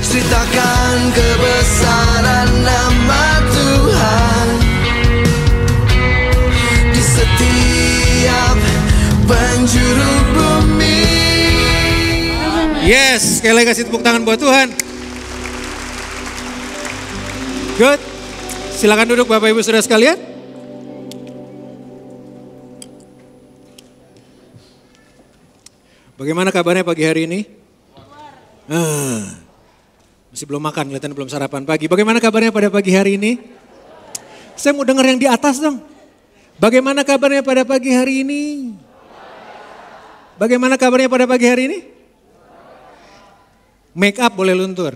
ceritakan kebesaran nama Tuhan di setiap penjuru bumi. Yes, sekali lagi kasih tepuk tangan buat Tuhan. Good. Silakan duduk Bapak Ibu Saudara sekalian. Bagaimana kabarnya pagi hari ini? Masih belum makan, kelihatan belum sarapan pagi. Bagaimana kabarnya pada pagi hari ini? Saya mau dengar yang di atas dong. Bagaimana kabarnya pada pagi hari ini? Bagaimana kabarnya pada pagi hari ini? Make up boleh luntur.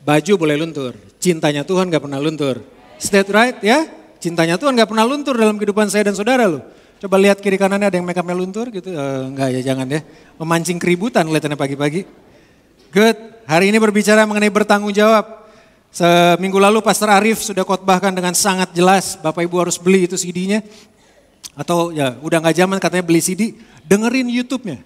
Baju boleh luntur. Cintanya Tuhan gak pernah luntur. Is that right ya? Cintanya Tuhan gak pernah luntur dalam kehidupan saya dan saudara loh. Coba lihat kiri kanannya ada yang make upnya luntur gitu. Enggak ya, jangan ya. Memancing keributan kelihatannya pagi-pagi. Good. Hari ini berbicara mengenai bertanggung jawab. Seminggu lalu Pastor Arif sudah khotbahkan dengan sangat jelas. Bapak Ibu harus beli itu CD-nya. Atau ya udah gak zaman katanya beli CD. Dengerin YouTube-nya.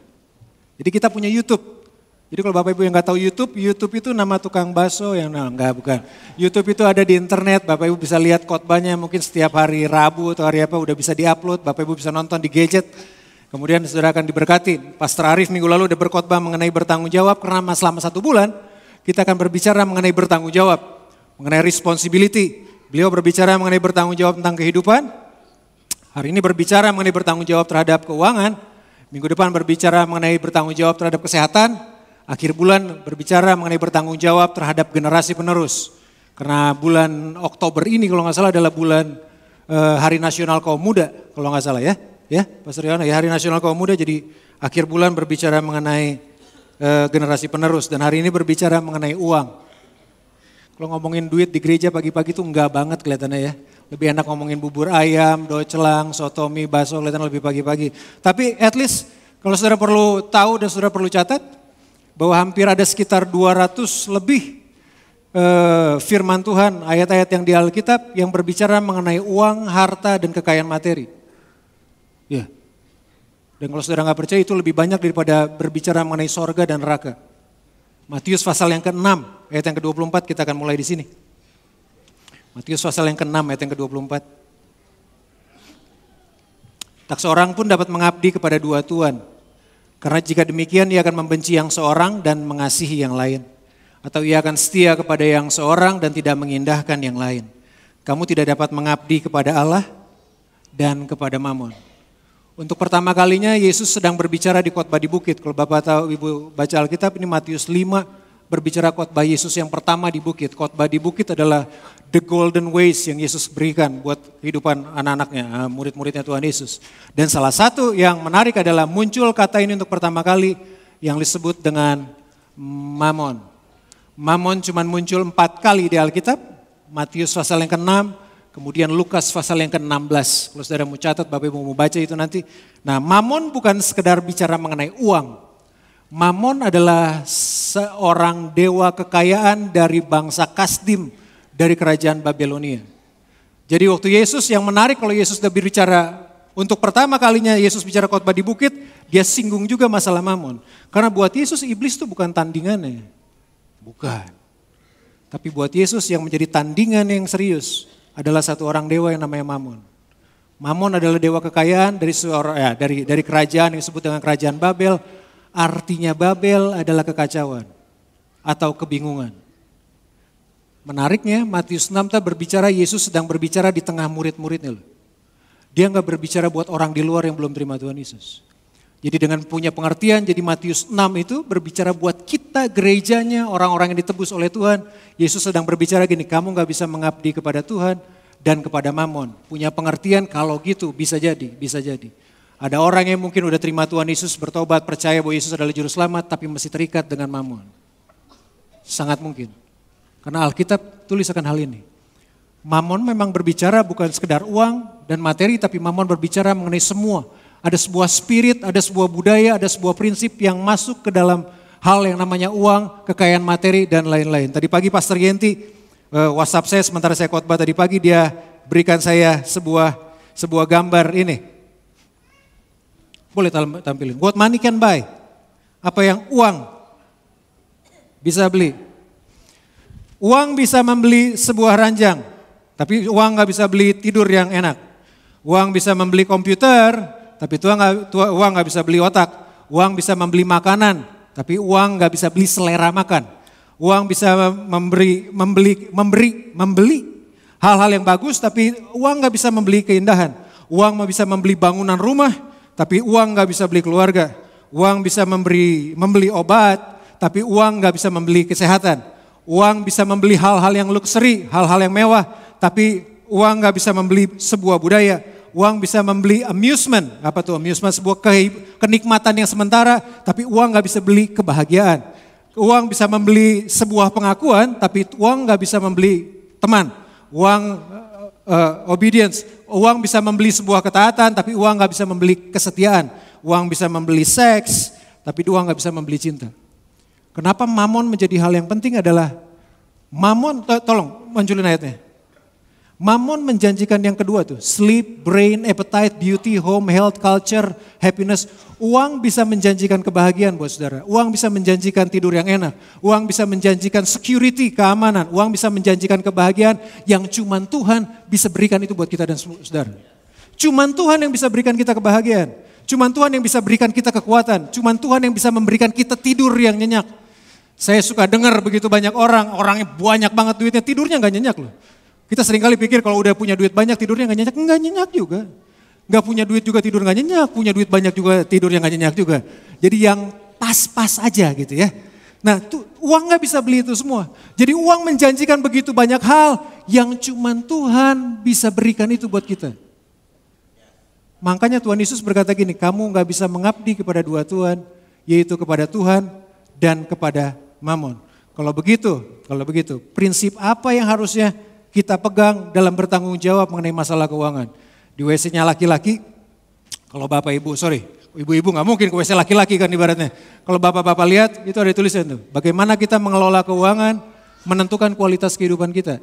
Jadi kita punya YouTube. Jadi kalau Bapak Ibu yang gak tahu YouTube, YouTube itu nama tukang bakso yang enggak bukan. YouTube itu ada di internet, Bapak Ibu bisa lihat khotbahnya mungkin setiap hari Rabu atau hari apa udah bisa diupload, Bapak Ibu bisa nonton di gadget. Kemudian saudara akan diberkati. Pastor Arif minggu lalu udah berkhotbah mengenai bertanggung jawab karena selama 1 bulan kita akan berbicara mengenai bertanggung jawab, mengenai responsibility. Beliau berbicara mengenai bertanggung jawab tentang kehidupan. Hari ini berbicara mengenai bertanggung jawab terhadap keuangan. Minggu depan berbicara mengenai bertanggung jawab terhadap kesehatan. Akhir bulan berbicara mengenai bertanggung jawab terhadap generasi penerus. Karena bulan Oktober ini kalau nggak salah adalah bulan Hari Nasional Kaum Muda. Kalau nggak salah ya. Ya Pastor Yohana ya Hari Nasional Kaum Muda. Jadi akhir bulan berbicara mengenai generasi penerus. Dan hari ini berbicara mengenai uang. Kalau ngomongin duit di gereja pagi-pagi tuh enggak banget kelihatannya ya. Lebih enak ngomongin bubur ayam, docelang, sotomi, bakso kelihatan lebih pagi-pagi. Tapi at least kalau saudara perlu tahu dan saudara perlu catat. Bahwa hampir ada sekitar 200 lebih firman Tuhan, ayat-ayat yang di Alkitab yang berbicara mengenai uang, harta, dan kekayaan materi. Ya. Dan kalau saudara nggak percaya itu lebih banyak daripada berbicara mengenai sorga dan neraka. Matius pasal yang ke-6, ayat yang ke-24 kita akan mulai di sini. Matius pasal yang ke-6, ayat yang ke-24. Tak seorang pun dapat mengabdi kepada dua tuan. Karena jika demikian ia akan membenci yang seorang dan mengasihi yang lain. Atau ia akan setia kepada yang seorang dan tidak mengindahkan yang lain. Kamu tidak dapat mengabdi kepada Allah dan kepada Mamon. Untuk pertama kalinya Yesus sedang berbicara di khotbah di bukit. Kalau Bapak tahu Ibu baca Alkitab ini Matius 5 berbicara khotbah Yesus yang pertama di bukit. Khotbah di bukit adalah the golden ways yang Yesus berikan buat kehidupan anak-anaknya, murid-muridnya Tuhan Yesus. Dan salah satu yang menarik adalah muncul kata ini untuk pertama kali yang disebut dengan Mamon. Mamon cuma muncul 4 kali di Alkitab, Matius pasal yang ke-6, kemudian Lukas pasal yang ke-16. Kalau saudara mau catat, Bapak Ibu mau baca itu nanti. Nah, Mamon bukan sekedar bicara mengenai uang. Mamon adalah seorang dewa kekayaan dari bangsa Kasdim, dari kerajaan Babelonia. Jadi waktu Yesus yang menarik kalau Yesus sudah berbicara untuk pertama kalinya Yesus bicara khotbah di bukit, dia singgung juga masalah Mamon. Karena buat Yesus iblis itu bukan tandingannya. Bukan. Tapi buat Yesus yang menjadi tandingan yang serius adalah satu orang dewa yang namanya Mamon. Mamon adalah dewa kekayaan dari kerajaan yang disebut dengan kerajaan Babel. Artinya Babel adalah kekacauan atau kebingungan. Menariknya Matius 6 berbicara Yesus sedang berbicara di tengah murid-muridnya loh. Dia nggak berbicara buat orang di luar yang belum terima Tuhan Yesus. Jadi dengan punya pengertian jadi Matius 6 itu berbicara buat kita gerejanya orang-orang yang ditebus oleh Tuhan. Yesus sedang berbicara gini, kamu nggak bisa mengabdi kepada Tuhan dan kepada Mamon. Punya pengertian kalau gitu bisa jadi, bisa jadi. Ada orang yang mungkin udah terima Tuhan Yesus, bertobat, percaya bahwa Yesus adalah juru selamat, tapi masih terikat dengan Mamon. Sangat mungkin. Karena Alkitab tulis akan hal ini. Mamon memang berbicara bukan sekedar uang dan materi, tapi Mamon berbicara mengenai semua. Ada sebuah spirit, ada sebuah budaya, ada sebuah prinsip yang masuk ke dalam hal yang namanya uang, kekayaan materi, dan lain-lain. Tadi pagi Pastor Yenti, WhatsApp saya sementara saya khotbah tadi pagi, dia berikan saya sebuah gambar ini. Boleh tampilin. What money can buy. Apa yang uang Bisa beli. Uang bisa membeli sebuah ranjang, tapi uang nggak bisa beli tidur yang enak. Uang bisa membeli komputer, tapi uang nggak bisa beli otak. Uang bisa membeli makanan, tapi uang nggak bisa beli selera makan. Uang bisa membeli hal-hal yang bagus, tapi uang nggak bisa membeli keindahan. Uang bisa membeli bangunan rumah, tapi uang nggak bisa beli keluarga. Uang bisa membeli obat, tapi uang nggak bisa membeli kesehatan. Uang bisa membeli hal-hal yang luxury, hal-hal yang mewah, tapi uang nggak bisa membeli sebuah budaya. Uang bisa membeli amusement, apa tuh amusement, sebuah kenikmatan yang sementara, tapi uang nggak bisa beli kebahagiaan. Uang bisa membeli sebuah pengakuan, tapi uang nggak bisa membeli teman. Uang obedience, uang bisa membeli sebuah ketaatan, tapi uang nggak bisa membeli kesetiaan. Uang bisa membeli seks, tapi uang nggak bisa membeli cinta. Kenapa mamon menjadi hal yang penting adalah mamon, tolong munculin ayatnya. Mamon menjanjikan yang kedua tuh, sleep, brain, appetite, beauty, home, health, culture, happiness. Uang bisa menjanjikan kebahagiaan buat saudara. Uang bisa menjanjikan tidur yang enak. Uang bisa menjanjikan security, keamanan. Uang bisa menjanjikan kebahagiaan yang cuman Tuhan bisa berikan itu buat kita dan saudara. Cuman Tuhan yang bisa berikan kita kebahagiaan. Cuman Tuhan yang bisa berikan kita kekuatan. Cuman Tuhan yang bisa memberikan kita tidur yang nyenyak. Saya suka dengar begitu banyak orangnya banyak banget duitnya, tidurnya gak nyenyak loh. Kita seringkali pikir kalau udah punya duit banyak tidurnya gak nyenyak juga. Gak punya duit juga tidur gak nyenyak, punya duit banyak juga tidurnya gak nyenyak juga. Jadi yang pas-pas aja gitu ya. Nah uang gak bisa beli itu semua. Jadi uang menjanjikan begitu banyak hal yang cuman Tuhan bisa berikan itu buat kita. Makanya Tuhan Yesus berkata gini, kamu gak bisa mengabdi kepada dua Tuhan, yaitu kepada Tuhan dan kepada Mamon. Kalau begitu, prinsip apa yang harusnya kita pegang dalam bertanggung jawab mengenai masalah keuangan? Di WC-nya laki-laki, kalau ibu-ibu gak mungkin ke WC laki-laki kan ibaratnya. Kalau bapak-bapak lihat, itu ada tulisan tuh. Bagaimana kita mengelola keuangan, menentukan kualitas kehidupan kita.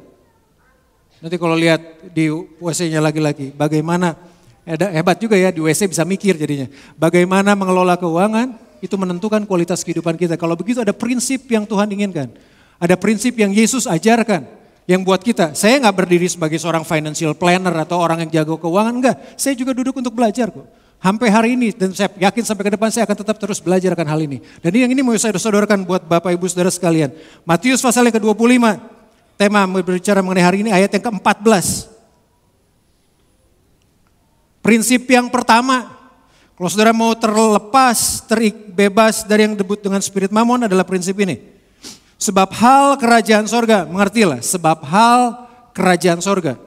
Nanti kalau lihat di WC-nya laki-laki, bagaimana, hebat juga ya di WC bisa mikir jadinya. Bagaimana mengelola keuangan, itu menentukan kualitas kehidupan kita. Kalau begitu ada prinsip yang Tuhan inginkan. Ada prinsip yang Yesus ajarkan. Yang buat kita, saya gak berdiri sebagai seorang financial planner atau orang yang jago keuangan, enggak. Saya juga duduk untuk belajar kok. Sampai hari ini, dan saya yakin sampai ke depan saya akan tetap terus belajar akan hal ini. Dan yang ini mau saya sodorkan buat Bapak Ibu Saudara sekalian. Matius pasal yang ke-25, tema berbicara mengenai hari ini ayat yang ke-14. Prinsip yang pertama, kalau saudara mau terlepas, bebas dari yang disebut dengan spirit mamon adalah prinsip ini. Sebab hal kerajaan sorga, mengertilah, sebab hal kerajaan sorga.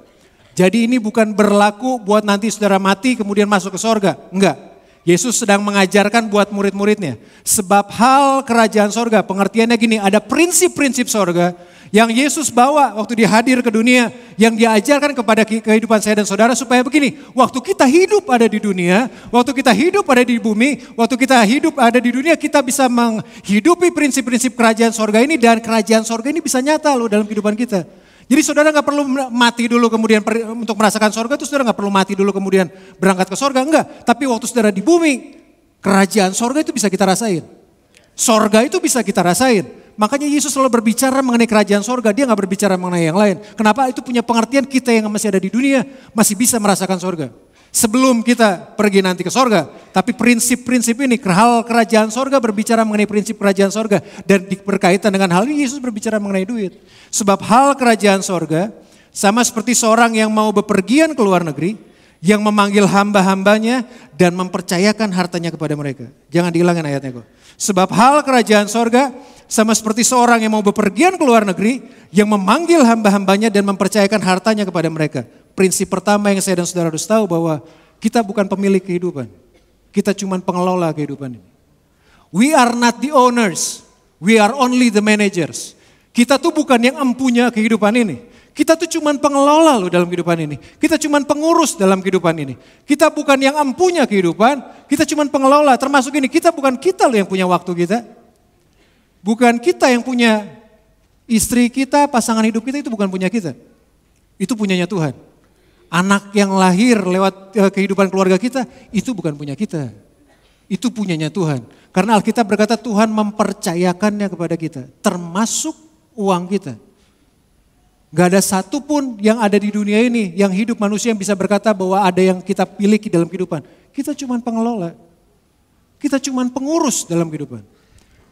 Jadi ini bukan berlaku buat nanti saudara mati kemudian masuk ke sorga, enggak. Yesus sedang mengajarkan buat murid-muridnya. Sebab hal kerajaan sorga, pengertiannya gini, ada prinsip-prinsip sorga yang Yesus bawa waktu dia hadir ke dunia, yang dia ajarkan kepada kehidupan saya dan saudara supaya begini, waktu kita hidup ada di dunia, waktu kita hidup ada di bumi, waktu kita hidup ada di dunia, kita bisa menghidupi prinsip-prinsip kerajaan sorga ini dan kerajaan sorga ini bisa nyata loh dalam kehidupan kita. Jadi saudara gak perlu mati dulu kemudian untuk merasakan sorga itu saudara gak perlu mati dulu kemudian berangkat ke sorga, enggak. Tapi waktu saudara di bumi, kerajaan sorga itu bisa kita rasain. Sorga itu bisa kita rasain. Makanya Yesus selalu berbicara mengenai kerajaan sorga, dia gak berbicara mengenai yang lain. Kenapa? Itu punya pengertian kita yang masih ada di dunia, masih bisa merasakan sorga. Sebelum kita pergi nanti ke sorga, tapi prinsip-prinsip ini, hal kerajaan sorga berbicara mengenai prinsip kerajaan sorga. Dan berkaitan dengan hal ini Yesus berbicara mengenai duit. Sebab hal kerajaan sorga sama seperti seorang yang mau bepergian ke luar negeri, yang memanggil hamba-hambanya dan mempercayakan hartanya kepada mereka. Jangan dihilangin ayatnya kok. Sebab hal kerajaan sorga sama seperti seorang yang mau bepergian ke luar negeri, yang memanggil hamba-hambanya dan mempercayakan hartanya kepada mereka. Prinsip pertama yang saya dan saudara harus tahu bahwa kita bukan pemilik kehidupan. Kita cuma pengelola kehidupan ini. We are not the owners, we are only the managers. Kita tuh bukan yang empunya kehidupan ini. Kita tuh cuma pengelola loh dalam kehidupan ini. Kita cuma pengurus dalam kehidupan ini. Kita bukan yang empunya kehidupan, kita cuma pengelola. Termasuk ini, kita bukan kita loh yang punya waktu kita. Bukan kita yang punya istri kita, pasangan hidup kita, itu bukan punya kita. Itu punyanya Tuhan. Anak yang lahir lewat kehidupan keluarga kita, itu bukan punya kita. Itu punyanya Tuhan. Karena Alkitab berkata Tuhan mempercayakannya kepada kita. Termasuk uang kita. Gak ada satupun yang ada di dunia ini yang hidup manusia yang bisa berkata bahwa ada yang kita miliki dalam kehidupan. Kita cuma pengelola. Kita cuma pengurus dalam kehidupan.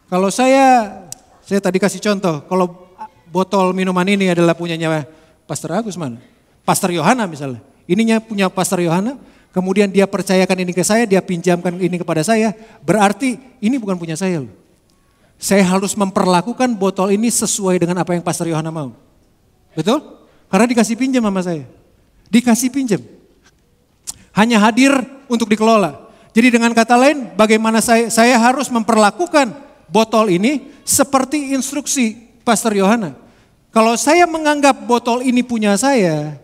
Kalau saya tadi kasih contoh. Kalau botol minuman ini adalah punyanya Pastor Agus mana? Pastor Yohana misalnya. Ininya punya Pastor Yohana. Kemudian dia percayakan ini ke saya, dia pinjamkan ini kepada saya. Berarti ini bukan punya saya loh. Saya harus memperlakukan botol ini sesuai dengan apa yang Pastor Yohana mau. Betul? Karena dikasih pinjam sama saya. Dikasih pinjam. Hanya hadir untuk dikelola. Jadi dengan kata lain bagaimana saya harus memperlakukan botol ini seperti instruksi Pastor Yohana. Kalau saya menganggap botol ini punya saya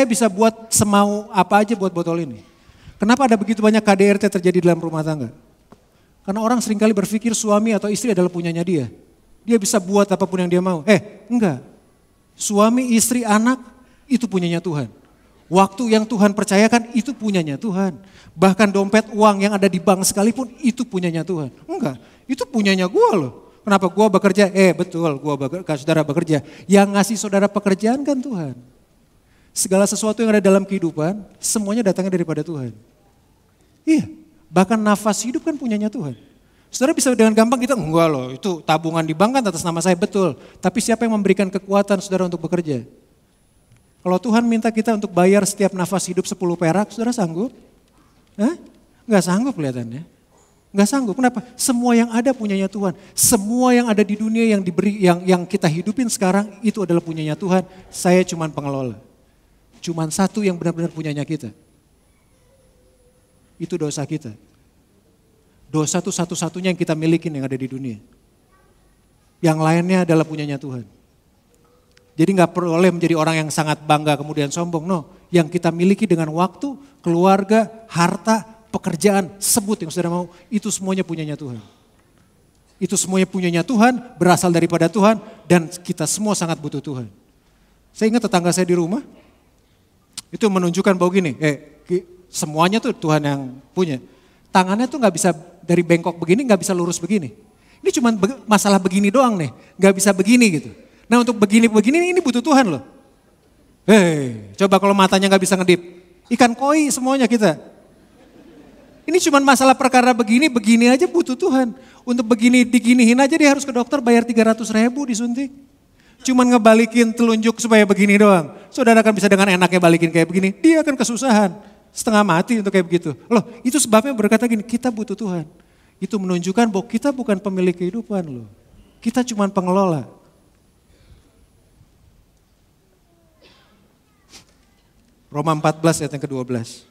bisa buat semau apa aja buat botol ini. Kenapa ada begitu banyak KDRT terjadi dalam rumah tangga? Karena orang seringkali berpikir suami atau istri adalah punyanya dia. Dia bisa buat apapun yang dia mau. Enggak. Suami, istri, anak itu punyanya Tuhan. Waktu yang Tuhan percayakan itu punyanya Tuhan. Bahkan dompet uang yang ada di bank sekalipun itu punyanya Tuhan. Enggak, itu punyanya gue loh. Kenapa gue bekerja? Betul, saudara bekerja. Yang ngasih saudara pekerjaan kan Tuhan. Segala sesuatu yang ada dalam kehidupan semuanya datangnya daripada Tuhan. Iya, bahkan nafas hidup kan punyanya Tuhan. Saudara bisa dengan gampang kita, enggak loh itu tabungan di bank kan atas nama saya, betul. Tapi siapa yang memberikan kekuatan saudara untuk bekerja? Kalau Tuhan minta kita untuk bayar setiap nafas hidup 10 perak, saudara sanggup? Enggak sanggup kelihatannya. Enggak sanggup, kenapa? Semua yang ada punyanya Tuhan. Semua yang ada di dunia yang diberi, yang kita hidupin sekarang itu adalah punyanya Tuhan. Saya cuman pengelola. Cuman satu yang benar-benar punyanya kita. Itu dosa kita. Dosa itu satu-satunya yang kita miliki yang ada di dunia. Yang lainnya adalah punyanya Tuhan. Jadi gak boleh menjadi orang yang sangat bangga kemudian sombong. No, yang kita miliki dengan waktu, keluarga, harta, pekerjaan, sebut yang saudara mau. Itu semuanya punyanya Tuhan. Itu semuanya punyanya Tuhan, berasal daripada Tuhan. Dan kita semua sangat butuh Tuhan. Saya ingat tetangga saya di rumah. Itu menunjukkan bahwa gini, semuanya tuh Tuhan yang punya. Tangannya tuh gak bisa dari bengkok begini, gak bisa lurus begini. Ini cuma masalah begini doang nih, gak bisa begini gitu. Nah untuk begini ini butuh Tuhan loh. Coba kalau matanya gak bisa ngedip, ikan koi semuanya kita. Ini cuma masalah perkara begini aja butuh Tuhan. Untuk begini diginihin aja dia harus ke dokter bayar 300.000 disuntik. Cuman ngebalikin telunjuk supaya begini doang. Saudara kan bisa dengan enaknya balikin kayak begini, dia akan kesusahan. Setengah mati untuk kayak begitu. Loh itu sebabnya berkata gini, kita butuh Tuhan. Itu menunjukkan bahwa kita bukan pemilik kehidupan loh. Kita cuma pengelola. Roma 14 ayat yang ke-12.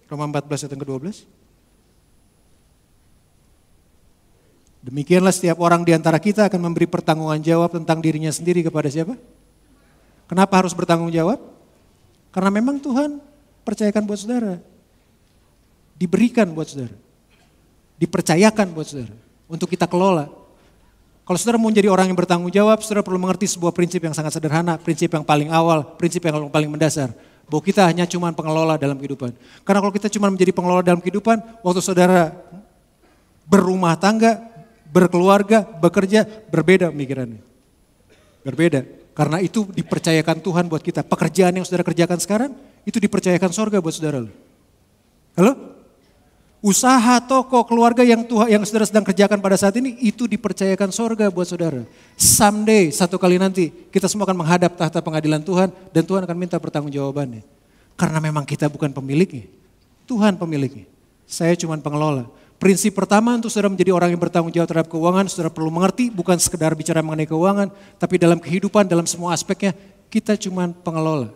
Roma 14 ayat yang ke-12. Demikianlah setiap orang di antara kita akan memberi pertanggungan jawab tentang dirinya sendiri kepada siapa? Kenapa harus bertanggung jawab? Karena memang Tuhan percayakan buat saudara. Diberikan buat saudara. Dipercayakan buat saudara. Untuk kita kelola. Kalau saudara mau jadi orang yang bertanggung jawab, saudara perlu mengerti sebuah prinsip yang sangat sederhana. Prinsip yang paling awal, prinsip yang paling mendasar. Bahwa kita hanya cuma pengelola dalam kehidupan. Karena kalau kita cuma menjadi pengelola dalam kehidupan, waktu saudara berumah tangga, berkeluarga, bekerja, berbeda pemikirannya. Berbeda. Karena itu dipercayakan Tuhan buat kita. Pekerjaan yang saudara kerjakan sekarang, itu dipercayakan sorga buat saudara. Halo? Usaha, toko, keluarga yang saudara sedang kerjakan pada saat ini, itu dipercayakan sorga buat saudara. Someday, satu kali nanti, kita semua akan menghadap tahta pengadilan Tuhan, dan Tuhan akan minta pertanggungjawabannya. Karena memang kita bukan pemiliknya. Tuhan pemiliknya. Saya cuma pengelola. Prinsip pertama untuk saudara menjadi orang yang bertanggung jawab terhadap keuangan, saudara perlu mengerti bukan sekedar bicara mengenai keuangan, tapi dalam kehidupan, dalam semua aspeknya, kita cuma pengelola,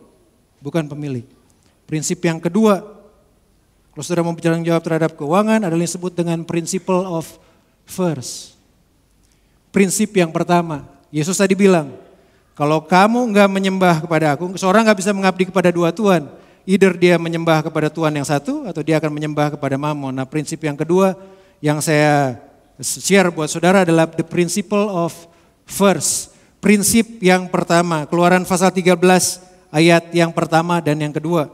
bukan pemilik. Prinsip yang kedua, kalau saudara mau bicara jawab terhadap keuangan, adalah yang disebut dengan principle of first. Prinsip yang pertama, Yesus tadi bilang, kalau kamu enggak menyembah kepada aku, seorang enggak bisa mengabdi kepada dua Tuhan. Either dia menyembah kepada Tuhan yang satu atau dia akan menyembah kepada Mammon. Nah prinsip yang kedua yang saya share buat saudara adalah the principle of first. Prinsip yang pertama, Keluaran pasal 13 ayat yang pertama dan yang kedua.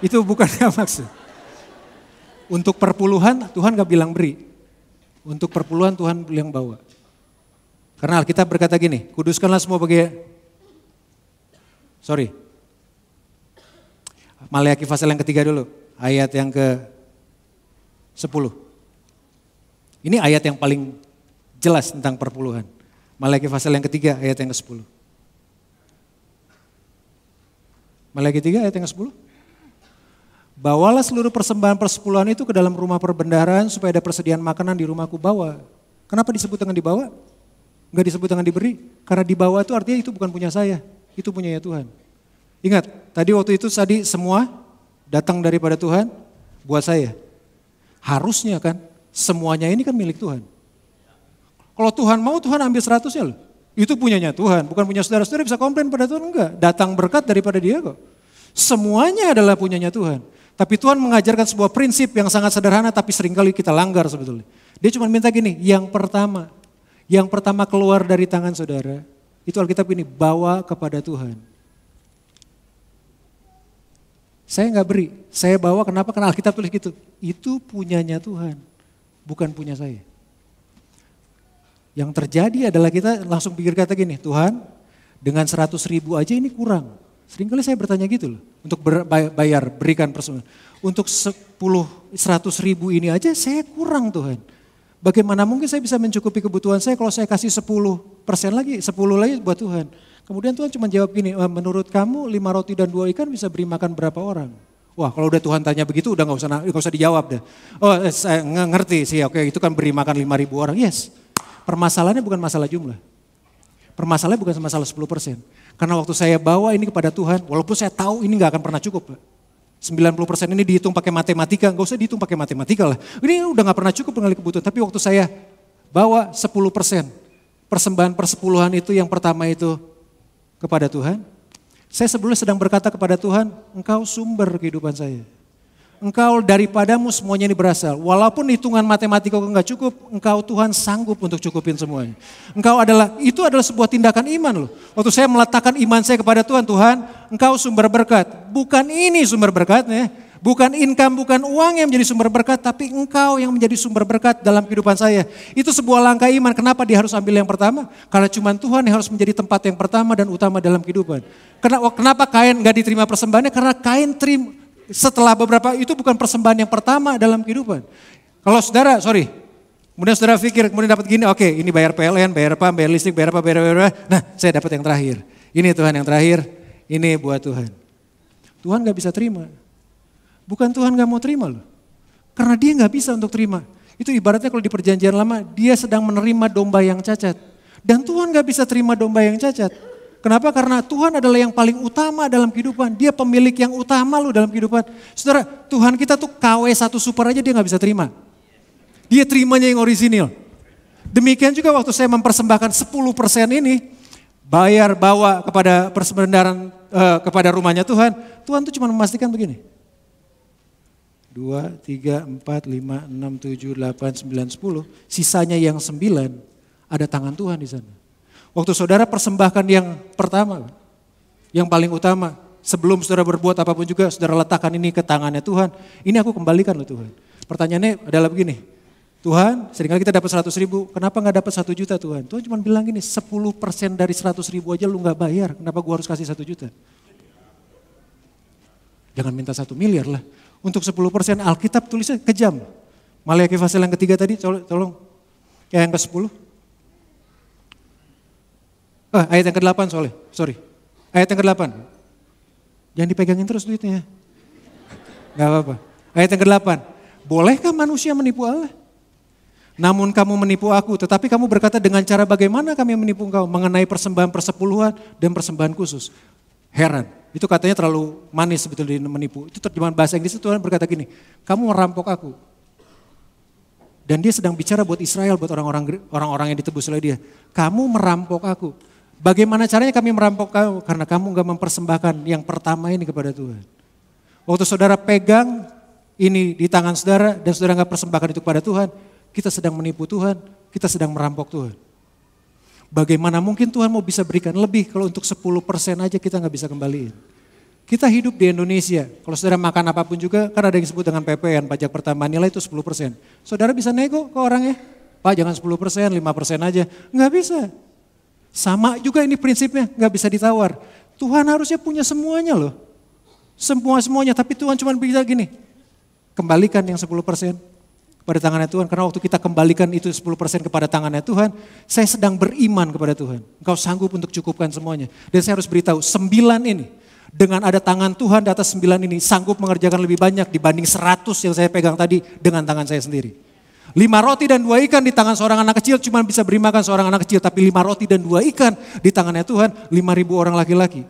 Itu bukan yang maksud. Untuk perpuluhan Tuhan gak bilang beri. Untuk perpuluhan Tuhan bilang bawa. Karena Alkitab berkata gini, kuduskanlah semua Maleakhi pasal yang ketiga dulu, ayat yang ke-10. Ini ayat yang paling jelas tentang perpuluhan. Maleakhi pasal yang ketiga, ayat yang ke-10. Maleakhi 3 ayat yang ke-10. Bawalah seluruh persembahan persepuluhan itu ke dalam rumah perbendaharaan supaya ada persediaan makanan di rumahku. Bawa. Kenapa disebut dengan dibawa? Enggak disebut dengan diberi. Karena dibawa itu artinya itu bukan punya saya. Itu punya ya Tuhan. Ingat, tadi waktu itu semua datang daripada Tuhan buat saya. Harusnya kan, semuanya ini kan milik Tuhan. Kalau Tuhan mau, Tuhan ambil 100-nya loh. Itu punyanya Tuhan, bukan punya saudara-saudara bisa komplain pada Tuhan, enggak. Datang berkat daripada dia kok. Semuanya adalah punyanya Tuhan. Tapi Tuhan mengajarkan sebuah prinsip yang sangat sederhana tapi seringkali kita langgar sebetulnya. Dia cuma minta gini, yang pertama keluar dari tangan saudara, itu Alkitab ini, bawa kepada Tuhan. Saya nggak beri, saya bawa kenapa? Karena Alkitab tulis gitu. Itu punyanya Tuhan, bukan punya saya. Yang terjadi adalah kita langsung pikir kata gini, Tuhan dengan 100.000 aja ini kurang. Seringkali saya bertanya gitu loh, untuk berikan persembahan. Untuk 100.000 ini aja saya kurang Tuhan. Bagaimana mungkin saya bisa mencukupi kebutuhan saya kalau saya kasih 10% lagi, 10 lagi buat Tuhan. Kemudian Tuhan cuma jawab gini, menurut kamu 5 roti dan 2 ikan bisa beri makan berapa orang? Wah kalau udah Tuhan tanya begitu udah gak usah dijawab deh. Oh saya ngerti sih, oke itu kan beri makan 5.000 orang, yes. Permasalahannya bukan masalah jumlah. Permasalahannya bukan masalah 10%. Karena waktu saya bawa ini kepada Tuhan, walaupun saya tahu ini gak akan pernah cukup. 90% ini dihitung pakai matematika, gak usah dihitung pakai matematika lah. Ini udah gak pernah cukup dengan kebutuhan, tapi waktu saya bawa 10%. Persembahan persepuluhan itu yang pertama itu kepada Tuhan. Saya sebelumnya sedang berkata kepada Tuhan, Engkau sumber kehidupan saya. Engkau daripadamu semuanya ini berasal. Walaupun hitungan matematika enggak cukup, Engkau Tuhan sanggup untuk cukupin semuanya. Itu adalah sebuah tindakan iman loh. Waktu saya meletakkan iman saya kepada Tuhan, Tuhan Engkau sumber berkat. Bukan ini sumber berkatnya. Bukan income, bukan uang yang menjadi sumber berkat, tapi Engkau yang menjadi sumber berkat dalam kehidupan saya. Itu sebuah langkah iman. Kenapa dia harus ambil yang pertama? Karena cuma Tuhan yang harus menjadi tempat yang pertama dan utama dalam kehidupan. Kenapa Kain gak diterima persembahannya? Karena Kain setelah beberapa, itu bukan persembahan yang pertama dalam kehidupan. Kalau kemudian saudara pikir, kemudian dapat gini, oke ini bayar PLN, bayar apa, bayar listrik, bayar apa, nah saya dapat yang terakhir. Ini Tuhan yang terakhir, ini buat Tuhan. Tuhan gak bisa terima. Bukan Tuhan gak mau terima loh. Karena dia gak bisa untuk terima. Itu ibaratnya kalau di perjanjian lama, dia sedang menerima domba yang cacat. Dan Tuhan gak bisa terima domba yang cacat. Kenapa? Karena Tuhan adalah yang paling utama dalam kehidupan. Dia pemilik yang utama loh dalam kehidupan. Saudara, Tuhan kita tuh KW 1 super aja dia gak bisa terima. Dia terimanya yang orisinil. Demikian juga waktu saya mempersembahkan 10% ini, bawa kepada persembahan kepada rumahnya Tuhan. Tuhan tuh cuma memastikan begini. 2, 3, 4, 5, 6, 7, 8, 9, 10. Sisanya yang 9 ada tangan Tuhan di sana. Waktu saudara persembahkan yang pertama, yang paling utama, sebelum saudara berbuat apapun juga, saudara letakkan ini ke tangannya Tuhan. Ini aku kembalikan loh Tuhan. Pertanyaannya adalah begini, Tuhan seringkali kita dapat 100.000, kenapa gak dapat 1 juta Tuhan? Tuhan cuma bilang gini, 10% dari 100.000 aja lu gak bayar, kenapa gua harus kasih 1 juta? Jangan minta 1 miliar lah. Untuk 10% Alkitab tulisnya kejam. Maleakhi pasal yang ketiga tadi, tolong. Yang ke-10. Ayat yang ke-8 soalnya, Ayat yang ke-8. Jangan dipegangin terus duitnya. Gak apa-apa. Ayat yang ke-8. Bolehkah manusia menipu Allah? Namun kamu menipu aku, tetapi kamu berkata dengan cara bagaimana kami menipu engkau? Mengenai persembahan persepuluhan dan persembahan khusus. Heran. Itu katanya terlalu manis sebetulnya menipu. Itu terjemahan bahasa Inggris Tuhan berkata gini, kamu merampok aku. Dan dia sedang bicara buat Israel, buat orang-orang yang ditebus oleh dia. Kamu merampok aku. Bagaimana caranya kami merampok kamu? Karena kamu gak mempersembahkan yang pertama ini kepada Tuhan. Waktu saudara pegang ini di tangan saudara dan saudara gak persembahkan itu kepada Tuhan, kita sedang menipu Tuhan, kita sedang merampok Tuhan. Bagaimana mungkin Tuhan mau bisa berikan lebih kalau untuk 10% aja kita gak bisa kembaliin. Kita hidup di Indonesia, kalau saudara makan apapun juga, kan ada yang disebut dengan PPN, pajak pertambahan nilai itu 10%. Saudara bisa nego ke orangnya, Pak jangan 10%, 5% aja. Nggak bisa. Sama juga ini prinsipnya, nggak bisa ditawar. Tuhan harusnya punya semuanya loh. Semuanya, tapi Tuhan cuma bisa gini. Kembalikan yang 10% kepada tangannya Tuhan. Karena waktu kita kembalikan itu 10% kepada tangannya Tuhan, saya sedang beriman kepada Tuhan. Engkau sanggup untuk cukupkan semuanya. Dan saya harus beritahu, 9 ini, dengan ada tangan Tuhan di atas 9 ini, sanggup mengerjakan lebih banyak dibanding 100 yang saya pegang tadi dengan tangan saya sendiri. 5 roti dan 2 ikan di tangan seorang anak kecil cuma bisa beri makan seorang anak kecil. Tapi 5 roti dan 2 ikan di tangannya Tuhan, 5.000 orang laki-laki.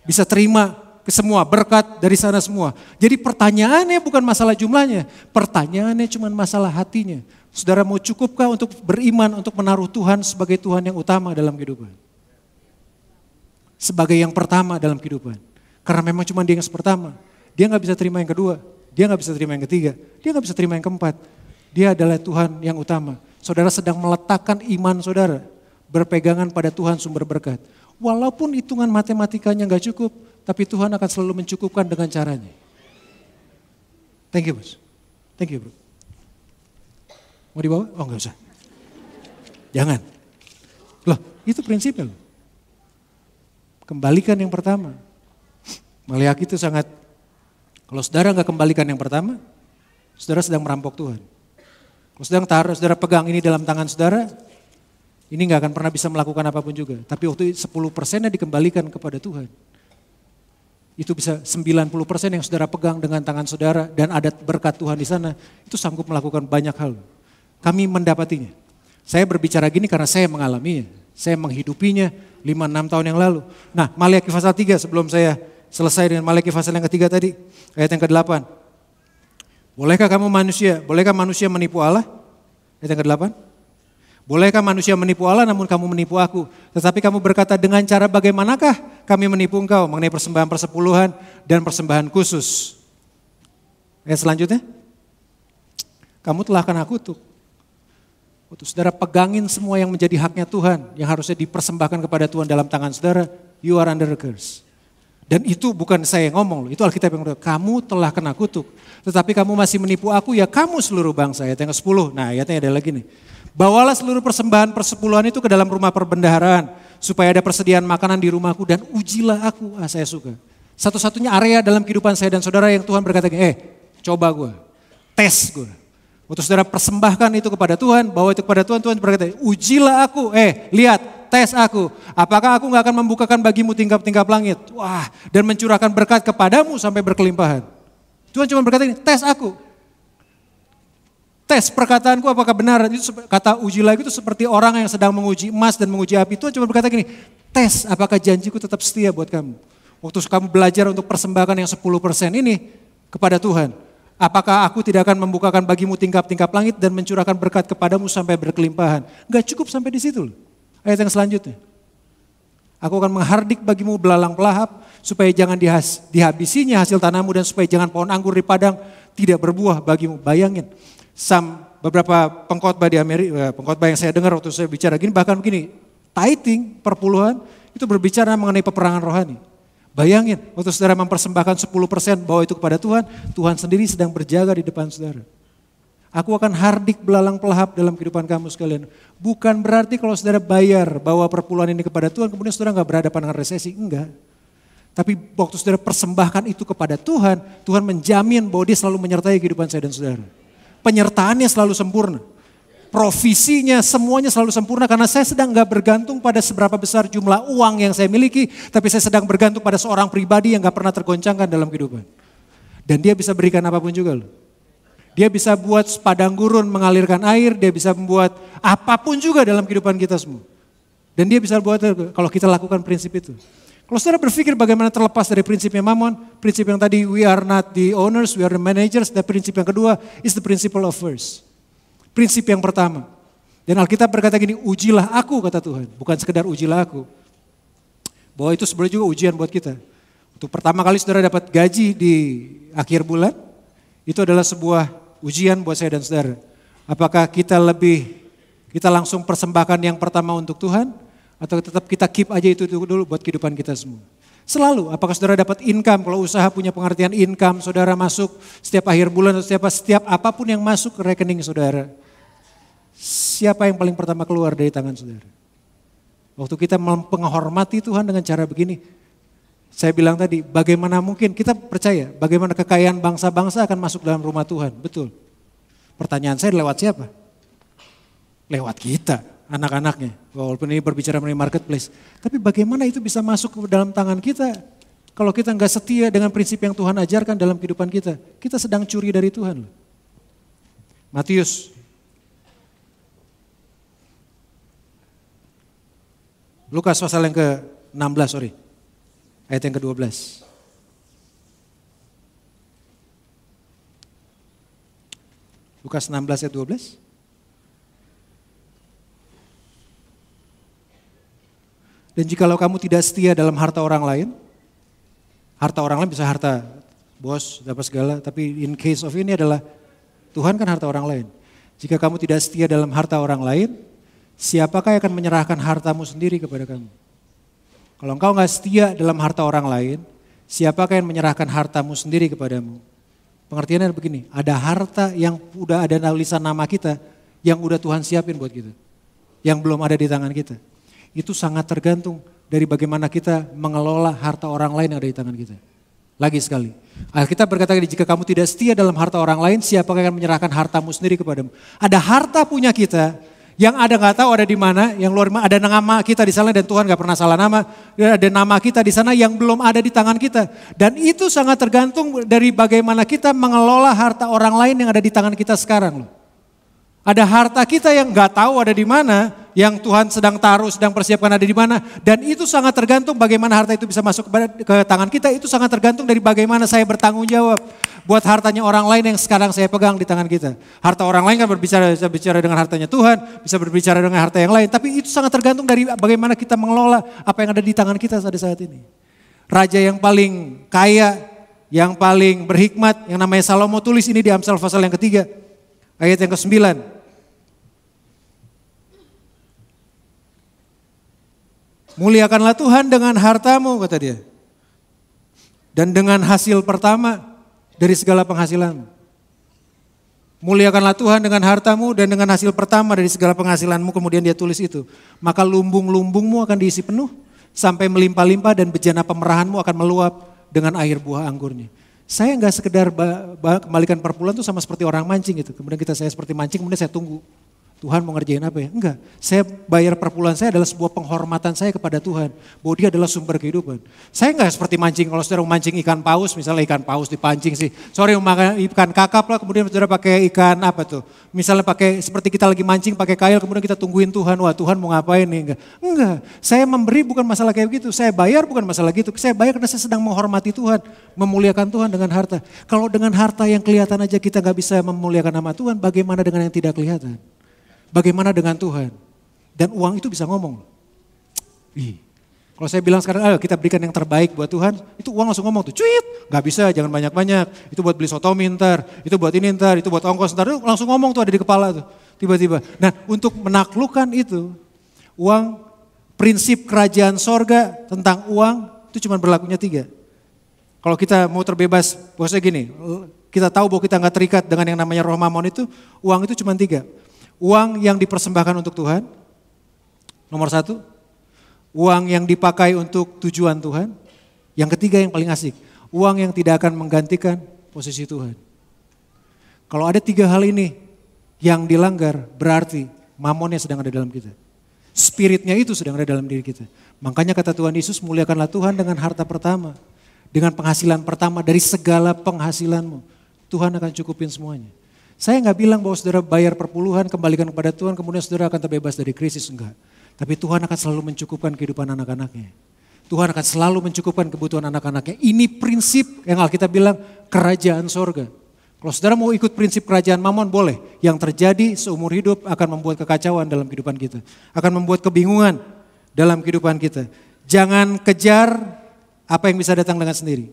Bisa terima ke semua, berkat dari sana semua. Jadi pertanyaannya bukan masalah jumlahnya, pertanyaannya cuma masalah hatinya. Saudara mau cukupkah untuk beriman, untuk menaruh Tuhan sebagai Tuhan yang utama dalam kehidupan? Sebagai yang pertama dalam kehidupan. Karena memang cuma dia yang pertama. Dia gak bisa terima yang kedua, dia gak bisa terima yang ketiga, dia gak bisa terima yang keempat. Dia adalah Tuhan yang utama. Saudara sedang meletakkan iman saudara, berpegangan pada Tuhan sumber berkat. Walaupun hitungan matematikanya gak cukup, tapi Tuhan akan selalu mencukupkan dengan caranya. Thank you bos. Thank you bro. Mau dibawa? Oh gak usah. Jangan. Loh itu prinsipnya loh. Kembalikan yang pertama. Maliaki itu sangat, kalau saudara gak kembalikan yang pertama, saudara sedang merampok Tuhan. Kalau saudara pegang ini dalam tangan saudara, ini gak akan pernah bisa melakukan apapun juga. Tapi waktu 10%-nya dikembalikan kepada Tuhan. Itu bisa 90% yang saudara pegang dengan tangan saudara dan ada berkat Tuhan di sana, itu sanggup melakukan banyak hal. Kami mendapatinya. Saya berbicara gini karena saya mengalaminya. Saya menghidupinya 5-6 tahun yang lalu. Nah Maliaki pasal 3 sebelum saya selesai dengan Maliaki pasal yang ketiga tadi, ayat yang ke-8. Bolehkah manusia menipu Allah? Ayat yang ke-8. Bolehkah manusia menipu Allah namun kamu menipu aku? Tetapi kamu berkata dengan cara bagaimanakah kami menipu engkau mengenai persembahan persepuluhan dan persembahan khusus. Ayat selanjutnya. Kamu telah kena kutuk. Waktu saudara pegangin semua yang menjadi haknya Tuhan, yang harusnya dipersembahkan kepada Tuhan dalam tangan saudara, you are under a curse. Dan itu bukan saya yang ngomong loh, itu Alkitab yang berkata, kamu telah kena kutuk. Tetapi kamu masih menipu aku, ya kamu seluruh bangsa. Ayat yang ke-10, nah ayatnya ada lagi nih. Bawalah seluruh persembahan persepuluhan itu ke dalam rumah perbendaharaan, supaya ada persediaan makanan di rumahku dan ujilah aku. Saya suka. Satu-satunya area dalam kehidupan saya dan saudara yang Tuhan berkata, coba gue, tes gue. Waktu saudara persembahkan itu kepada Tuhan, bawa itu kepada Tuhan, Tuhan berkata, ujilah aku, lihat. Tes aku, apakah aku gak akan membukakan bagimu tingkap-tingkap langit? Wah, dan mencurahkan berkat kepadamu sampai berkelimpahan. Tuhan cuma berkata ini, tes aku. Tes perkataanku apakah benar? Itu kata uji lagi itu seperti orang yang sedang menguji emas dan menguji api. Tuhan cuma berkata gini, tes apakah janjiku tetap setia buat kamu. Waktu kamu belajar untuk persembahkan yang 10% ini kepada Tuhan. Apakah aku tidak akan membukakan bagimu tingkap-tingkap langit dan mencurahkan berkat kepadamu sampai berkelimpahan. Gak cukup sampai di situ loh. Ayat yang selanjutnya. Aku akan menghardik bagimu belalang pelahap supaya jangan dihabisinya hasil tanahmu dan supaya jangan pohon anggur di padang tidak berbuah bagimu. Bayangin, beberapa pengkhotbah di Amerika, pengkhotbah yang saya dengar waktu saya bicara gini, bahkan begini, tithing perpuluhan itu berbicara mengenai peperangan rohani. Bayangin, waktu saudara mempersembahkan 10% bawa itu kepada Tuhan, Tuhan sendiri sedang berjaga di depan saudara. Aku akan hardik belalang pelahap dalam kehidupan kamu sekalian. Bukan berarti kalau saudara bayar bawa perpuluhan ini kepada Tuhan, kemudian saudara gak berhadapan dengan resesi, enggak. Tapi waktu saudara persembahkan itu kepada Tuhan, Tuhan menjamin bahwa dia selalu menyertai kehidupan saya dan saudara. Penyertaannya selalu sempurna. Provisinya semuanya selalu sempurna karena saya sedang gak bergantung pada seberapa besar jumlah uang yang saya miliki, tapi saya sedang bergantung pada seorang pribadi yang gak pernah tergoncangkan dalam kehidupan. Dan dia bisa berikan apapun juga loh. Dia bisa buat padang gurun mengalirkan air, dia bisa membuat apapun juga dalam kehidupan kita semua. Dan dia bisa buat kalau kita lakukan prinsip itu. Kalau saudara berpikir bagaimana terlepas dari prinsipnya Mammon, prinsip yang tadi we are not the owners, we are the managers, dan prinsip yang kedua is the principle of first. Prinsip yang pertama. Dan Alkitab berkata gini, ujilah aku kata Tuhan, bukan sekedar ujilah aku. Bahwa itu sebenarnya juga ujian buat kita. Untuk pertama kali saudara dapat gaji di akhir bulan, itu adalah sebuah ujian buat saya dan saudara. Apakah kita langsung persembahkan yang pertama untuk Tuhan, atau tetap kita keep aja itu dulu buat kehidupan kita semua. Selalu, apakah saudara dapat income, kalau usaha punya pengertian income, saudara masuk setiap akhir bulan atau setiap apapun yang masuk ke rekening saudara. Siapa yang paling pertama keluar dari tangan saudara? Waktu kita menghormati Tuhan dengan cara begini, saya bilang tadi, bagaimana mungkin kita percaya, bagaimana kekayaan bangsa-bangsa akan masuk dalam rumah Tuhan, betul. Pertanyaan saya lewat siapa? Lewat kita, anak-anaknya. Walaupun ini berbicara mengenai marketplace. Tapi bagaimana itu bisa masuk ke dalam tangan kita? Kalau kita nggak setia dengan prinsip yang Tuhan ajarkan dalam kehidupan kita, kita sedang curi dari Tuhan. Matius. Lukas pasal yang ke-16, ayat yang ke-12. Lukas 16 ayat 12. Dan jikalau kamu tidak setia dalam harta orang lain bisa harta bos, apa segala, tapi in case of ini adalah Tuhan kan harta orang lain. Jika kamu tidak setia dalam harta orang lain, siapakah yang akan menyerahkan hartamu sendiri kepada kamu? Kalau engkau nggak setia dalam harta orang lain, siapakah yang menyerahkan hartamu sendiri kepadamu? Pengertiannya begini, ada harta yang udah ada tulisan nama kita, yang udah Tuhan siapin buat kita, yang belum ada di tangan kita. Itu sangat tergantung dari bagaimana kita mengelola harta orang lain yang ada di tangan kita. Lagi sekali, Alkitab berkata, jika kamu tidak setia dalam harta orang lain, siapakah yang akan menyerahkan hartamu sendiri kepadamu? Ada harta punya kita, yang ada nggak tahu ada di mana, yang luar ada nama kita di sana dan Tuhan nggak pernah salah nama, ada nama kita di sana yang belum ada di tangan kita. Dan itu sangat tergantung dari bagaimana kita mengelola harta orang lain yang ada di tangan kita sekarang. Ada harta kita yang nggak tahu ada di mana, yang Tuhan sedang taruh, sedang persiapkan ada di mana. Dan itu sangat tergantung bagaimana harta itu bisa masuk ke tangan kita. Itu sangat tergantung dari bagaimana saya bertanggung jawab buat hartanya orang lain yang sekarang saya pegang di tangan kita. Harta orang lain kan bisa bicara dengan hartanya Tuhan, bisa berbicara dengan harta yang lain. Tapi itu sangat tergantung dari bagaimana kita mengelola apa yang ada di tangan kita pada saat ini. Raja yang paling kaya, yang paling berhikmat, yang namanya Salomo tulis ini di Amsal pasal yang ketiga. Ayat yang ke-9. Muliakanlah Tuhan dengan hartamu, kata dia. Dan dengan hasil pertama dari segala penghasilanmu. Muliakanlah Tuhan dengan hartamu dan dengan hasil pertama dari segala penghasilanmu. Kemudian dia tulis itu. Maka lumbung-lumbungmu akan diisi penuh sampai melimpah-limpah dan bejana pemerahanmu akan meluap dengan air buah anggurnya. Saya nggak sekedar kembalikan perpuluhan itu sama seperti orang mancing gitu. Kemudian saya seperti mancing, kemudian saya tunggu. Tuhan mau ngerjain apa ya? Enggak. Saya bayar perpuluhan saya adalah sebuah penghormatan saya kepada Tuhan. Bahwa dia adalah sumber kehidupan. Saya enggak seperti mancing, kalau saudara mancing ikan paus, misalnya ikan paus dipancing sih. Sorry, makan ikan kakap lah, kemudian saudara pakai ikan apa tuh. Misalnya pakai, seperti kita lagi mancing pakai kail, kemudian kita tungguin Tuhan. Wah, Tuhan mau ngapain nih? Enggak. Saya memberi bukan masalah kayak gitu. Saya bayar bukan masalah gitu. Saya bayar karena saya sedang menghormati Tuhan. Memuliakan Tuhan dengan harta. Kalau dengan harta yang kelihatan aja kita gak bisa memuliakan nama Tuhan, bagaimana dengan yang tidak kelihatan? Bagaimana dengan Tuhan? Dan uang itu bisa ngomong. Kalau saya bilang sekarang, ayo kita berikan yang terbaik buat Tuhan, itu uang langsung ngomong tuh, cuit, gak bisa, jangan banyak-banyak. Itu buat beli sotomi ntar, itu buat ini ntar, itu buat ongkos ntar, itu langsung ngomong tuh ada di kepala tuh, tiba-tiba. Nah, untuk menaklukkan itu, uang, prinsip kerajaan sorga tentang uang, itu cuma berlakunya 3. Kalau kita mau terbebas, bosnya gini, kita tahu bahwa kita gak terikat dengan yang namanya roh mamon itu, uang itu cuma 3. Uang yang dipersembahkan untuk Tuhan, nomor 1. Uang yang dipakai untuk tujuan Tuhan. Yang ketiga yang paling asik, uang yang tidak akan menggantikan posisi Tuhan. Kalau ada 3 hal ini yang dilanggar, berarti mamonnya sedang ada dalam kita. Spiritnya itu sedang ada dalam diri kita. Makanya kata Tuhan Yesus, muliakanlah Tuhan dengan harta pertama. Dengan penghasilan pertama dari segala penghasilanmu. Tuhan akan cukupin semuanya. Saya nggak bilang bahwa saudara bayar perpuluhan, kembalikan kepada Tuhan, kemudian saudara akan terbebas dari krisis, enggak. Tapi Tuhan akan selalu mencukupkan kehidupan anak-anaknya. Tuhan akan selalu mencukupkan kebutuhan anak-anaknya. Ini prinsip yang Alkitab bilang kerajaan sorga. Kalau saudara mau ikut prinsip kerajaan mamon boleh. Yang terjadi seumur hidup akan membuat kekacauan dalam kehidupan kita. Akan membuat kebingungan dalam kehidupan kita. Jangan kejar apa yang bisa datang dengan sendiri.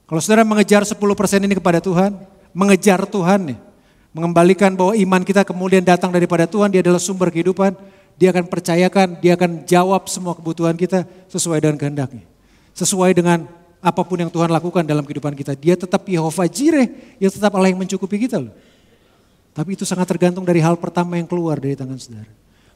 Kalau saudara mengejar 10% ini kepada Tuhan, mengejar Tuhan nih, mengembalikan bahwa iman kita kemudian datang daripada Tuhan, dia adalah sumber kehidupan, dia akan percayakan, dia akan jawab semua kebutuhan kita sesuai dengan kehendaknya. Sesuai dengan apapun yang Tuhan lakukan dalam kehidupan kita. Dia tetap Yehova Jireh, yang tetap Allah yang mencukupi kita loh. Tapi itu sangat tergantung dari hal pertama yang keluar dari tangan saudara.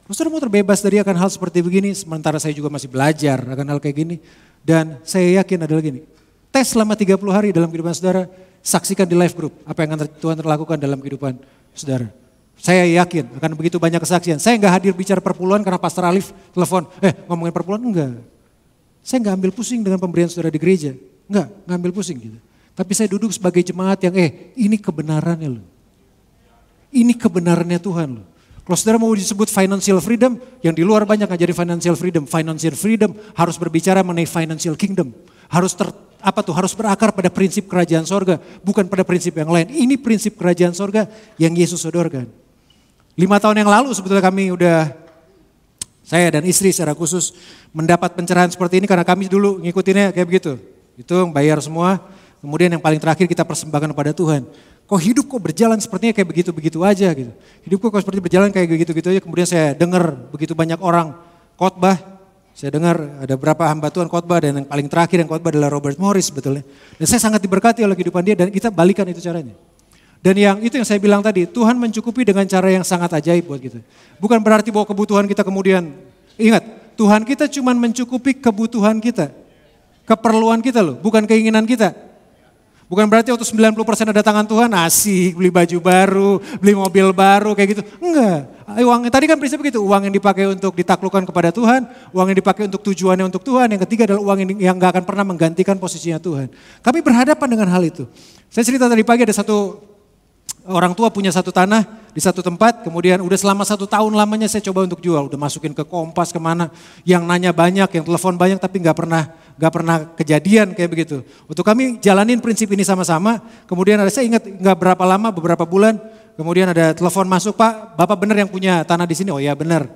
Saudara mau terbebas dari akan hal seperti begini, sementara saya juga masih belajar akan hal kayak gini. Dan saya yakin adalah gini, tes selama 30 hari dalam kehidupan saudara, saksikan di live group apa yang Tuhan lakukan dalam kehidupan saudara. Saya yakin akan begitu banyak kesaksian. Saya nggak hadir bicara perpuluhan karena Pastor Alif telepon, ngomongin perpuluhan, enggak. Saya nggak ambil pusing dengan pemberian saudara di gereja, nggak ambil pusing gitu. Tapi saya duduk sebagai jemaat yang ini kebenarannya loh. Ini kebenarannya Tuhan loh. Kalau saudara mau disebut financial freedom, yang di luar banyak ngajarin financial freedom. Financial freedom harus berbicara mengenai financial kingdom. Harus harus berakar pada prinsip kerajaan sorga, bukan pada prinsip yang lain. Ini prinsip kerajaan sorga yang Yesus sodorkan. 5 tahun yang lalu sebetulnya saya dan istri secara khusus mendapat pencerahan seperti ini karena kami dulu ngikutinnya kayak begitu. Itu bayar semua, kemudian yang paling terakhir kita persembahkan kepada Tuhan. Kok hidup berjalan sepertinya kayak begitu-begitu aja gitu. Hidupku kok seperti berjalan kayak begitu-gitu aja. Kemudian saya dengar begitu banyak orang khotbah. Saya dengar ada berapa hamba Tuhan khotbah dan yang paling terakhir yang khotbah adalah Robert Morris sebetulnya. Dan saya sangat diberkati oleh kehidupan dia dan kita balikan itu caranya. Dan itu yang saya bilang tadi, Tuhan mencukupi dengan cara yang sangat ajaib buat kita. Bukan berarti bahwa kebutuhan kita kemudian, ingat Tuhan kita cuma mencukupi kebutuhan kita. Keperluan kita loh, bukan keinginan kita. Bukan berarti waktu 90% ada tangan Tuhan, asik, beli baju baru, beli mobil baru kayak gitu. Enggak, tadi kan prinsip gitu, uang yang dipakai untuk ditaklukkan kepada Tuhan, uang yang dipakai untuk tujuannya untuk Tuhan, yang ketiga adalah uang yang gak akan pernah menggantikan posisinya Tuhan. Kami berhadapan dengan hal itu. Saya cerita tadi pagi ada satu orang tua punya satu tanah di satu tempat, kemudian udah selama 1 tahun lamanya saya coba untuk jual, udah masukin ke Kompas kemana, yang nanya banyak, yang telepon banyak tapi gak pernah kejadian kayak begitu. Untuk kami jalanin prinsip ini sama-sama, kemudian saya ingat gak berapa lama, beberapa bulan, kemudian ada telepon masuk, Pak, Bapak benar yang punya tanah di sini? Oh ya benar.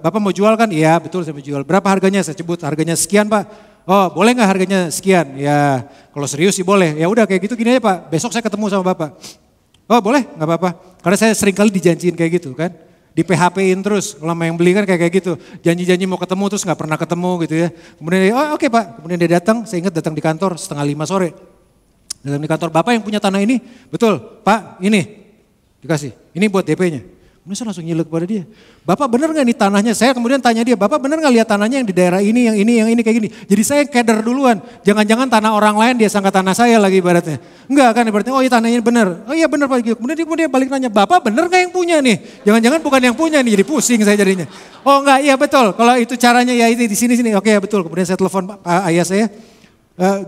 Bapak mau jual kan? Iya betul saya mau jual. Berapa harganya? Saya sebut harganya sekian Pak. Oh boleh gak harganya sekian? Ya kalau serius sih boleh. Ya udah kayak gitu gini aja Pak, besok saya ketemu sama Bapak. Oh boleh gak apa-apa, karena saya sering kali dijanjiin kayak gitu kan. Di PHP-in terus, kalau yang beli kan kayak gitu. Janji-janji mau ketemu terus gak pernah ketemu gitu ya. Kemudian oke Pak, kemudian dia datang, saya ingat datang di kantor 4:30 sore. Datang di kantor, Bapak yang punya tanah ini? Betul, Pak ini dikasih, ini buat DP-nya. Kemudian saya langsung nyelek kepada dia. Bapak bener gak nih tanahnya? Saya kemudian tanya dia, Bapak bener gak lihat tanahnya yang di daerah ini, yang ini kayak gini. Jadi saya keder duluan, jangan-jangan tanah orang lain dia sangka tanah saya lagi ibaratnya. Enggak kan ibaratnya, oh iya tanahnya bener. Oh iya bener Pak. Kemudian dia balik nanya, Bapak bener gak yang punya nih? Jangan-jangan bukan yang punya nih, jadi pusing saya jadinya. Oh enggak, iya betul. Kalau itu caranya ya itu di sini. Oke ya betul. Kemudian saya telepon ayah saya,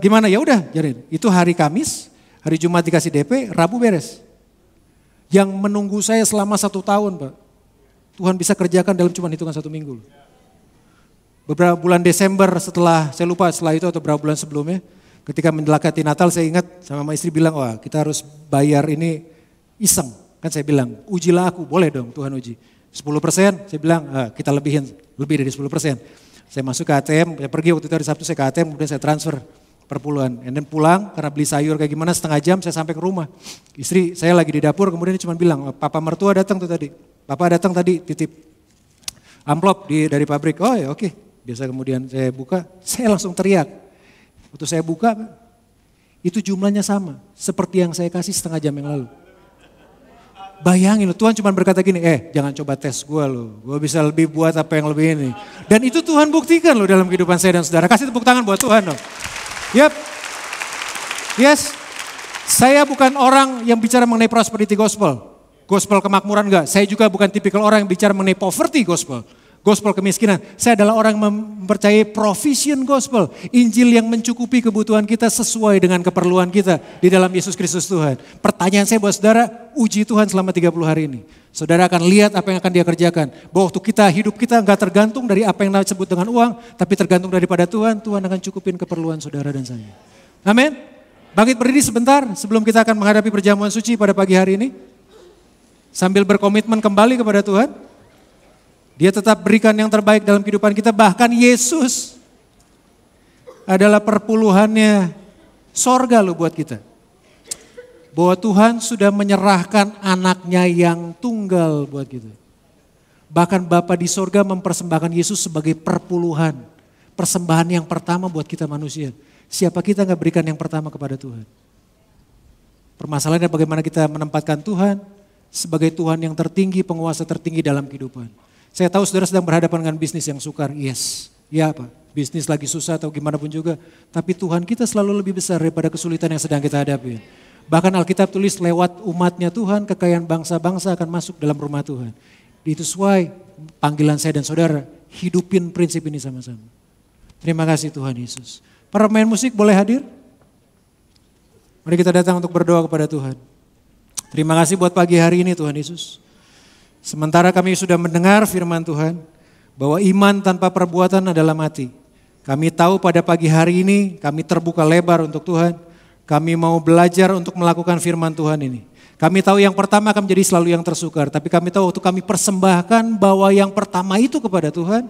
gimana? Ya udah, jadi itu hari Kamis, hari Jumat dikasih DP, Rabu beres. Yang menunggu saya selama 1 tahun Pak. Tuhan bisa kerjakan dalam cuma hitungan 1 minggu. Beberapa bulan Desember setelah itu atau beberapa bulan sebelumnya. Ketika mendekati Natal saya ingat sama istri bilang, wah kita harus bayar ini iseng. Kan saya bilang, ujilah aku, boleh dong Tuhan uji. 10%, saya bilang kita lebihin, lebih dari 10%. Saya masuk ke ATM, saya pergi waktu itu hari Sabtu saya ke ATM, kemudian saya transfer perpuluhan. And then pulang karena beli sayur kayak gimana setengah jam saya sampai ke rumah. Istri saya lagi di dapur kemudian dia cuma bilang, Papa mertua datang tuh tadi. Papa datang tadi titip amplop dari pabrik. Oh ya oke. Biasa kemudian saya buka, saya langsung teriak. Waktu saya buka, itu jumlahnya sama seperti yang saya kasih setengah jam yang lalu. Bayangin loh, Tuhan cuma berkata gini, jangan coba tes gue loh. Gue bisa lebih buat apa yang lebih ini. Dan itu Tuhan buktikan loh dalam kehidupan saya dan saudara. Kasih tepuk tangan buat Tuhan loh. Yap, yes, saya bukan orang yang bicara mengenai prosperity gospel. Gospel kemakmuran enggak, saya juga bukan tipikal orang yang bicara mengenai poverty gospel. Gospel kemiskinan, saya adalah orang yang mempercayai provision gospel. Injil yang mencukupi kebutuhan kita sesuai dengan keperluan kita di dalam Yesus Kristus Tuhan. Pertanyaan saya buat saudara, uji Tuhan selama 30 hari ini. Saudara akan lihat apa yang akan dia kerjakan. Bahwa waktu hidup kita enggak tergantung dari apa yang disebut dengan uang, tapi tergantung daripada Tuhan. Tuhan akan cukupin keperluan saudara dan saya. Amin. Bangkit berdiri sebentar sebelum kita akan menghadapi perjamuan suci pada pagi hari ini. Sambil berkomitmen kembali kepada Tuhan. Dia tetap berikan yang terbaik dalam kehidupan kita. Bahkan Yesus adalah perpuluhannya sorga loh buat kita. Bahwa Tuhan sudah menyerahkan anaknya yang tunggal buat kita. Bahkan Bapa di sorga mempersembahkan Yesus sebagai perpuluhan. persembahan yang pertama buat kita manusia. Siapa kita nggak berikan yang pertama kepada Tuhan? Permasalahannya bagaimana kita menempatkan Tuhan sebagai Tuhan yang tertinggi, penguasa tertinggi dalam kehidupan. Saya tahu saudara sedang berhadapan dengan bisnis yang sukar, yes. Ya Pak, bisnis lagi susah atau gimana pun juga. Tapi Tuhan kita selalu lebih besar daripada kesulitan yang sedang kita hadapi. Bahkan Alkitab tulis lewat umatnya Tuhan, kekayaan bangsa-bangsa akan masuk dalam rumah Tuhan. Itu why panggilan saya dan saudara, hidupin prinsip ini sama-sama. Terima kasih Tuhan Yesus. Para pemain musik boleh hadir? Mari kita datang untuk berdoa kepada Tuhan. Terima kasih buat pagi hari ini Tuhan Yesus. Sementara kami sudah mendengar firman Tuhan, bahwa iman tanpa perbuatan adalah mati. Kami tahu pada pagi hari ini kami terbuka lebar untuk Tuhan. Kami mau belajar untuk melakukan firman Tuhan ini. Kami tahu yang pertama akan menjadi selalu yang tersukar. Tapi kami tahu waktu kami persembahkan bahwa yang pertama itu kepada Tuhan,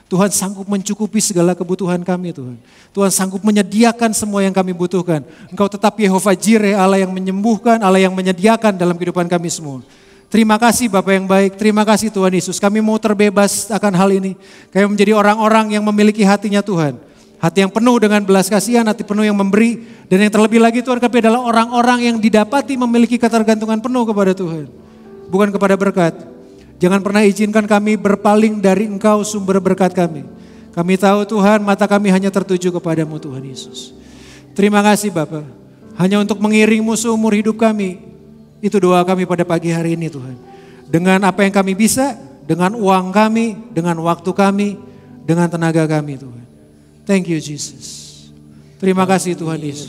Tuhan sanggup mencukupi segala kebutuhan kami Tuhan. Tuhan sanggup menyediakan semua yang kami butuhkan. Engkau tetap Yehova Jireh, Allah yang menyembuhkan, Allah yang menyediakan dalam kehidupan kami semua. Terima kasih Bapak yang baik, terima kasih Tuhan Yesus. Kami mau terbebas akan hal ini. Kami menjadi orang-orang yang memiliki hatinya Tuhan. Hati yang penuh dengan belas kasihan, hati penuh yang memberi. Dan yang terlebih lagi Tuhan, kami adalah orang-orang yang didapati memiliki ketergantungan penuh kepada Tuhan. Bukan kepada berkat. Jangan pernah izinkan kami berpaling dari Engkau sumber berkat kami. Kami tahu Tuhan, mata kami hanya tertuju kepadamu Tuhan Yesus. Terima kasih Bapa. Hanya untuk mengiringmu seumur hidup kami. Itu doa kami pada pagi hari ini Tuhan. Dengan apa yang kami bisa, dengan uang kami, dengan waktu kami, dengan tenaga kami Tuhan. Thank you Jesus. Terima kasih Tuhan Yesus.